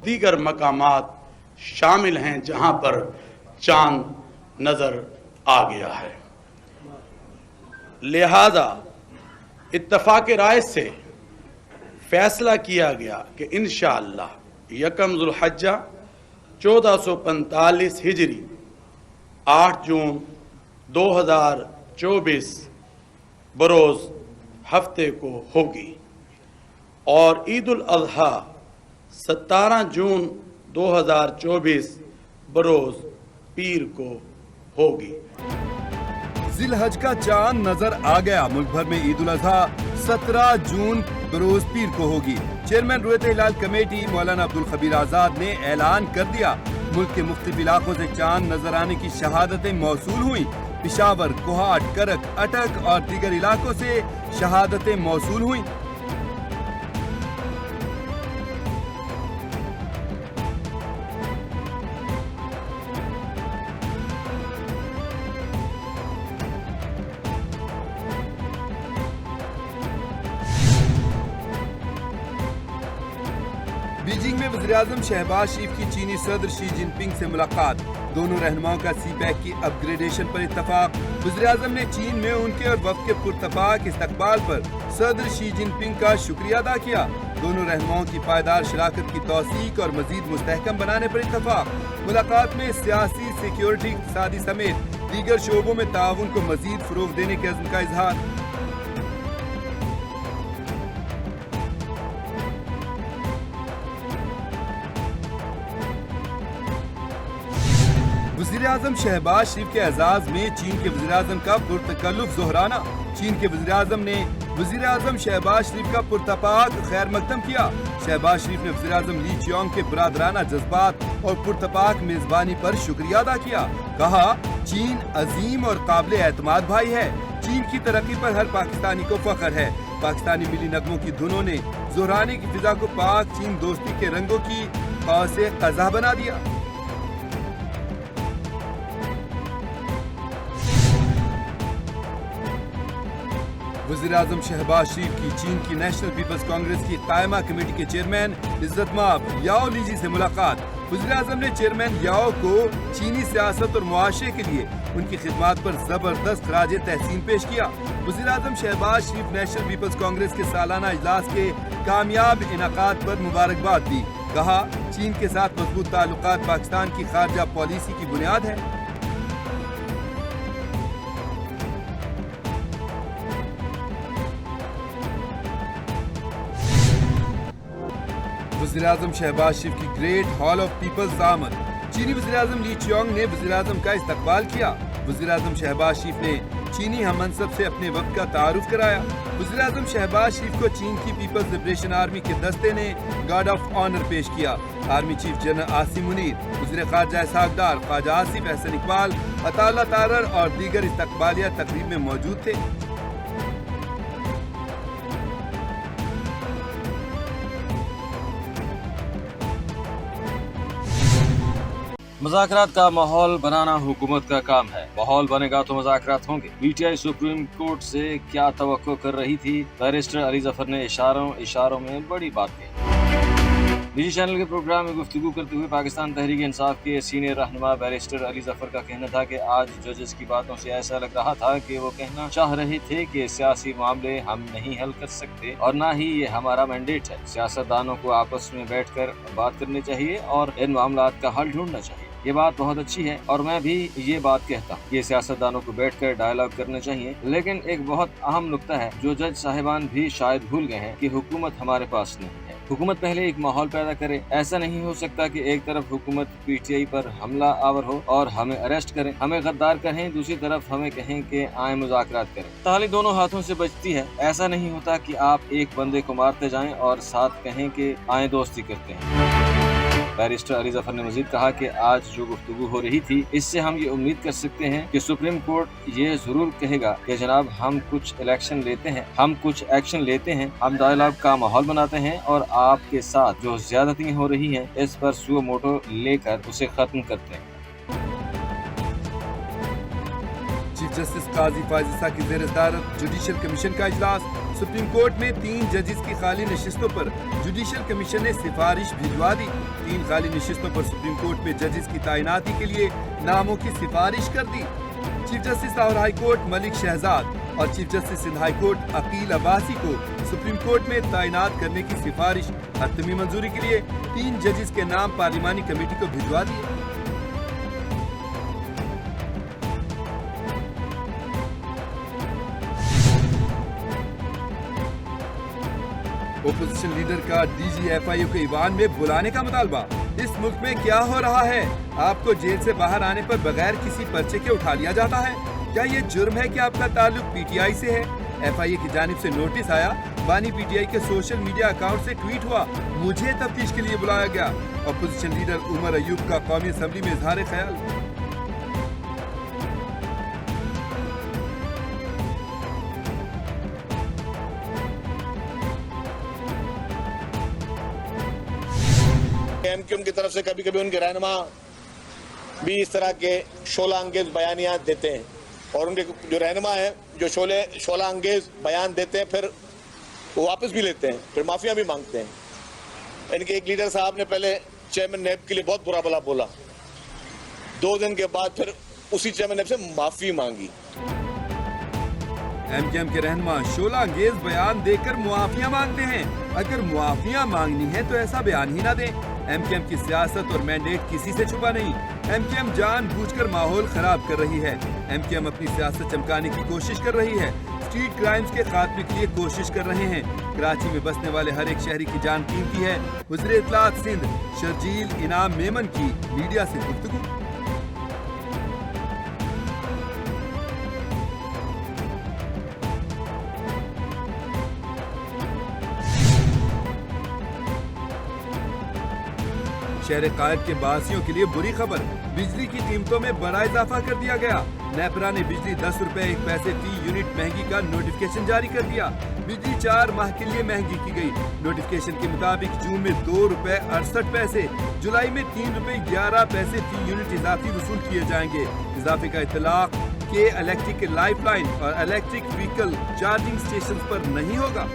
दीगर मकामात शामिल हैं जहां पर चांद नज़र आ गया है। लिहाजा इत्तफाक राय से फैसला किया गया कि इंशाअल्लाह यकम ज़ुल्हज्जा 1445 हिजरी 8 जून 2024 बरोज़ हफ्ते को होगी और ईद उल अज़हा 17 जून 2024 बरोज़ पीर को होगी। जिलहज का चांद नजर आ गया। मुल्क भर में ईद उल अज़हा 17 जून बरोज पीर को होगी। चेयरमैन रुयत हिलाल कमेटी मौलाना अब्दुल खबीर आजाद ने ऐलान कर दिया। मुल्क के मुख्तलिफ इलाकों से चांद नजर आने की शहादतें मौसूल हुई। पिशावर, कोहाट, करक, अटक और दीगर इलाकों से शहादतें मौसूल हुई। बीजिंग में वज़ीर-ए-आज़म शहबाज शरीफ की चीनी सदर शी जिनपिंग से मुलाकात। दोनों रहनुमाओं का सी-पैक की अपग्रेडेशन पर इत्तफाक। वज़ीर-ए-आज़म ने चीन में उनके और वफ़द के पुरतपाक इस्तकबाल पर सदर शी जिनपिंग का शुक्रिया अदा किया। दोनों रहनुमाओं की पायदार शराकत की तौसीक और मज़ीद मुस्तहकम बनाने पर इत्तफाक। मुलाकात में सियासी, सिक्योरिटी, इक़्तिसादी समेत दीगर शोबों में ताउन को मज़ीद फ़रोग़ देने के अज़्म का इज़हार। वज़ीर-ए-आज़म शहबाज शरीफ के एजाज में चीन के वज़ीर-ए-आज़म का पुरतकल्लुफ़ ज़ोहराना। चीन के वज़ीर-ए-आज़म ने वज़ीर-ए-आज़म शहबाज शरीफ का पुरतपाक खैर मकदम किया। शहबाज शरीफ ने वज़ीर-ए-आज़म ली चियोंग के बरादराना जज्बात और पुरतपाक मेज़बानी पर शुक्रिया अदा किया। कहा, चीन अजीम और काबिल एतमाद भाई है। चीन की तरक्की पर हर पाकिस्तानी को फख्र है। पाकिस्तानी मिली नगमों की धुनों ने ज़ोहराने की फिजा को पाक चीन दोस्ती के रंगों की कौसे क़ज़ा बना दिया। वज़ीर-ए-आज़म शहबाज शरीफ की चीन की नेशनल पीपल्स कांग्रेस की कायमा कमेटी के चेयरमैन इज्जत माब याओ लीजी से मुलाकात। वज़ीर-ए-आज़म ने चेयरमैन याओ को चीनी सियासत और मुआशरे के लिए उनकी खिदमात पर जबरदस्त खराज तहसीन पेश किया। वज़ीर-ए-आज़म शहबाज शरीफ नेशनल पीपल्स कांग्रेस के सालाना इजलास के कामयाब इनाकात पर मुबारकबाद दी। कहा, चीन के साथ मजबूत ताल्लुकात पाकिस्तान की खारजा पॉलिसी की बुनियाद है। वज़ीर-ए-आज़म शहबाज शरीफ की ग्रेट हॉल ऑफ पीपल्स आमद। चीनी वज़ीर-ए-आज़म ली चियोंग ने वज़ीर-ए-आज़म का इस्तकबाल किया। वज़ीर-ए-आज़म शहबाज शरीफ ने चीनी हम-मनसब से अपने वक्त का तारुफ कराया। वज़ीर-ए-आज़म शहबाज शरीफ को चीन की पीपल्स लिबरेशन आर्मी के दस्ते ने गार्ड ऑफ ऑनर पेश किया। Army chief general Asim Munir, वज़ीर ख़ारजा इसहाक़ डार, ख्वाजा आसिफ, एहसन इकबाल, अताउल्लाह तारर और दीगर इस्तकबालिया तकरीब में मौजूद थे। मुज़ाकरात का माहौल बनाना हुकूमत का काम है। माहौल बनेगा तो मुज़ाकरात होंगे। पीटीआई सुप्रीम कोर्ट से क्या तवक्को कर रही थी? बैरिस्टर अली ज़फ़र ने इशारों में बड़ी बात कही। निजी चैनल के प्रोग्राम में गुफ्तगू करते हुए पाकिस्तान तहरीक इंसाफ के सीनियर रहनुमा बैरिस्टर अली ज़फ़र का कहना था कि आज जजेस की बातों से ऐसा लग रहा था कि वो कहना चाह रहे थे कि सियासी मामले हम नहीं हल कर सकते और ना ही ये हमारा मैंडेट है। सियासतदानों को आपस में बैठकर बात करनी चाहिए और इन मामलात का हल ढूंढना चाहिए। ये बात बहुत अच्छी है और मैं भी ये बात कहता हूँ। ये सियासतदानों को बैठकर डायलॉग करना चाहिए, लेकिन एक बहुत अहम नुक्ता है जो जज साहिबान भी शायद भूल गए हैं कि हुकूमत हमारे पास नहीं है। हुकूमत पहले एक माहौल पैदा करे। ऐसा नहीं हो सकता कि एक तरफ हुकूमत पीटीआई पर हमला आवर हो और हमें अरेस्ट करें, हमें गद्दार कहें, दूसरी तरफ हमें कहें कि आए मुज़ाकरात करें। ताली दोनों हाथों से बजती है। ऐसा नहीं होता कि आप एक बंदे को मारते जाएं और साथ कहें कि आए दोस्ती करते हैं। बैरिस्टर अली ज़फ़र ने मज़ीद कहा कि आज जो गुफ्तगू हो रही थी, इससे हम ये उम्मीद कर सकते हैं कि सुप्रीम कोर्ट ये ज़रूर कहेगा कि जनाब हम कुछ इलेक्शन लेते हैं, हम कुछ एक्शन लेते हैं, हम डायलॉग का माहौल बनाते हैं और आपके साथ जो ज़्यादतियाँ हो रही हैं इस पर सुओ मोटो लेकर उसे ख़त्म करते हैं। चीफ जस्टिस काजी फाजिसा की ज़ेर सदारत जुडिशल कमीशन का इजलास। सुप्रीम कोर्ट में 3 जजेस की खाली नशिस्तों पर जुडिशल कमीशन ने सिफारिश भिजवा दी। 3 खाली नशिस्तों पर सुप्रीम कोर्ट में जजेस की तैनाती के लिए नामों की सिफारिश कर दी। Chief justice Lahore high court Malik Shahzad और chief justice Sindh high court Aqeel Abbasi को सुप्रीम कोर्ट में तैनात करने की सिफारिश हतमी मंजूरी के लिए 3 जजेस के नाम पार्लिमानी कमेटी को भिजवा दिए। ओपोजिशन लीडर का DGFIO के ईवान में बुलाने का मुतालबा। इस मुल्क में क्या हो रहा है? आपको जेल से बाहर आने पर बगैर किसी पर्चे के उठा लिया जाता है। क्या ये जुर्म है कि आपका ताल्लुक PTI से है? FIA की जानिब से नोटिस आया, बानी PTI के सोशल मीडिया अकाउंट से ट्वीट हुआ, मुझे तफ्तीश के लिए बुलाया गया। ओपोजिशन लीडर उमर अयूब का कौमी असम्बली में इजहार ख्याल। MQM की तरफ से कभी कभी उनके रहनुमा भी इस तरह के शोला अंगेज बयानियात देते हैं और उनके जो रहनुमा हैं जो शोला अंगेज बयान देते हैं फिर वो वापस भी लेते हैं, फिर माफिया भी मांगते हैं। इनके एक लीडर साहब ने पहले चेयरमैन नैब के लिए बहुत बुरा भला बोला, 2 दिन के बाद फिर उसी चेयरमैन नैब से माफी मांगी। MQM के रहनुमा शोला अंगेज बयान देकर मुआफिया मांगते हैं। अगर मुआफिया मांगनी है तो ऐसा बयान ही ना दें। MQM की सियासत और मैंडेट किसी से छुपा नहीं। MQM जानबूझकर माहौल खराब कर रही है। MQM अपनी सियासत चमकाने की कोशिश कर रही है। स्ट्रीट क्राइम्स के खात्मे के लिए कोशिश कर रहे हैं। कराची में बसने वाले हर एक शहरी की जान कीमती है। वज़ीर इत्तलात सिंध शर्जील इनाम मेमन की मीडिया से गुफ्तगू। शहर कायद के बासियों के लिए बुरी खबर, बिजली की कीमतों में बड़ा इजाफा कर दिया गया। नेपरा ने बिजली 10 रुपए 1 पैसे फी यूनिट महंगी का नोटिफिकेशन जारी कर दिया। बिजली 4 माह के लिए महंगी की गई। नोटिफिकेशन के मुताबिक जून में 2 रुपए 68 पैसे, जुलाई में 3 रुपए 11 पैसे फी यूनिट इजाफी वसूल किए जाएंगे। इजाफे का इतलाक के इलेक्ट्रिक लाइफ लाइन और इलेक्ट्रिक व्हीकल चार्जिंग स्टेशन पर नहीं होगा।